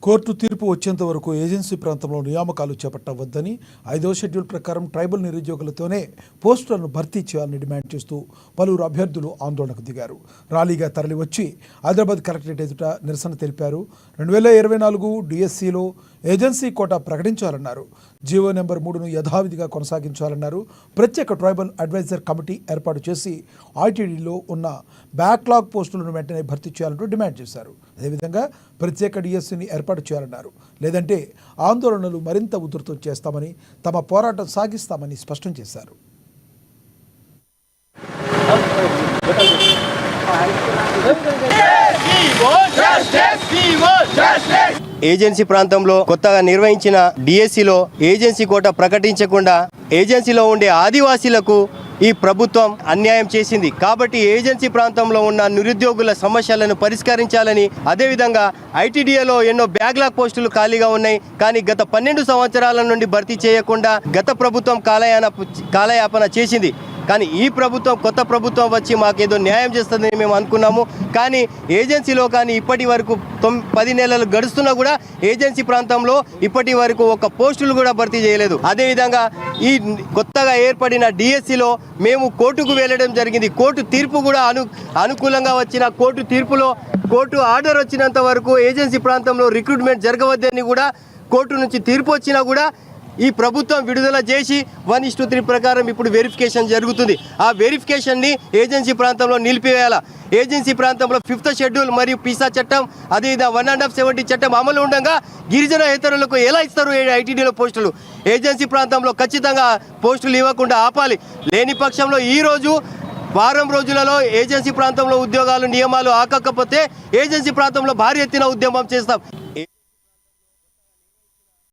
Court తీర్పు వచ్చేంత వరకు ఏజెన్సీ ప్రాంతంలో నియామకాలు చేపట్టవద్దని 5వ షెడ్యూల్ ప్రకారం ట్రైబల్ నిరుద్యోగులతోనే పోస్టులను భర్తీ చేయాలని డిమాండ్ చేస్తూ పలువురు అభ్యర్థులు ఆందోళనకు దిగారు. ర్యాలీగా తరలివచ్చి హైదరాబాద్ కలెక్టరేట్ ఎదుట నిరసన తెలిపారు. 2024 డిఎస్సిలో ఏజెన్సీ కోటా ప్రకటించాలన్నారు. జీవో నెంబర్ 3ను యథావిధిగా కొనసాగించాలన్నారు. ప్రత్యేక ట్రైబల్ అడ్వైజర్ కమిటీ ఏర్పాటు చేసి ఐటీడీలో ఉన్న బ్యాక్లాగ్ పోస్టులను వెంటనే భర్తీ చేయాలంటూ డిమాండ్ చేశారు. అదేవిధంగా ప్రత్యేక డిఎస్సిని ఏర్పాటు చేయాలన్నారు. లేదంటే ఆందోళనలు మరింత ఉధృతం చేస్తామని, తమ పోరాటం సాగిస్తామని స్పష్టం చేశారు. ఏజెన్సీ ప్రాంతంలో కొత్తగా నిర్వహించిన డిఎస్సిలో ఏజెన్సీ కోటా ప్రకటించకుండా ఏజెన్సీలో ఉండే ఆదివాసీలకు ఈ ప్రభుత్వం అన్యాయం చేసింది. కాబట్టి ఏజెన్సీ ప్రాంతంలో ఉన్న నిరుద్యోగుల సమస్యలను పరిష్కరించాలని, అదేవిధంగా ఐటీడీఏలో ఎన్నో బ్యాక్లాగ్ పోస్టులు ఖాళీగా ఉన్నాయి. కానీ గత 12 సంవత్సరాల నుండి భర్తీ చేయకుండా గత ప్రభుత్వం కాలయాపన చేసింది. కానీ ఈ ప్రభుత్వం, కొత్త ప్రభుత్వం వచ్చి మాకేదో న్యాయం చేస్తుందని మేము అనుకున్నాము. కానీ ఏజెన్సీలో కానీ ఇప్పటి వరకు 10 నెలలు గడుస్తున్నా కూడా ఏజెన్సీ ప్రాంతంలో ఇప్పటి వరకు ఒక పోస్టులు కూడా భర్తీ చేయలేదు. అదేవిధంగా ఈ కొత్తగా ఏర్పడిన డిఎస్సిలో మేము కోర్టుకు వెళ్ళడం జరిగింది. కోర్టు తీర్పు కూడా అనుకూలంగా వచ్చిన కోర్టు తీర్పులో కోర్టు ఆర్డర్ వచ్చినంత వరకు ఏజెన్సీ ప్రాంతంలో రిక్రూట్మెంట్ జరగవద్దని కూడా కోర్టు నుంచి తీర్పు వచ్చినా కూడా ఈ ప్రభుత్వం విడుదల చేసి 1:3 ప్రకారం ఇప్పుడు వెరిఫికేషన్ జరుగుతుంది. ఆ వెరిఫికేషన్ని ఏజెన్సీ ప్రాంతంలో నిలిపివేయాల. ఏజెన్సీ ప్రాంతంలో 5th షెడ్యూల్ మరియు పీసా చట్టం, అదేవిధంగా 170 చట్టం అమలు ఉండగా గిరిజనేతరులకు ఎలా ఇస్తారు ఐటీడీలో పోస్టులు? ఏజెన్సీ ప్రాంతంలో ఖచ్చితంగా పోస్టులు ఇవ్వకుండా ఆపాలి. లేని పక్షంలో ఈరోజు వారం రోజులలో ఏజెన్సీ ప్రాంతంలో ఉద్యోగాలు నియమాలు ఆకకపోతే ఏజెన్సీ ప్రాంతంలో భారీ ఎత్తున ఉద్యమం చేస్తాం.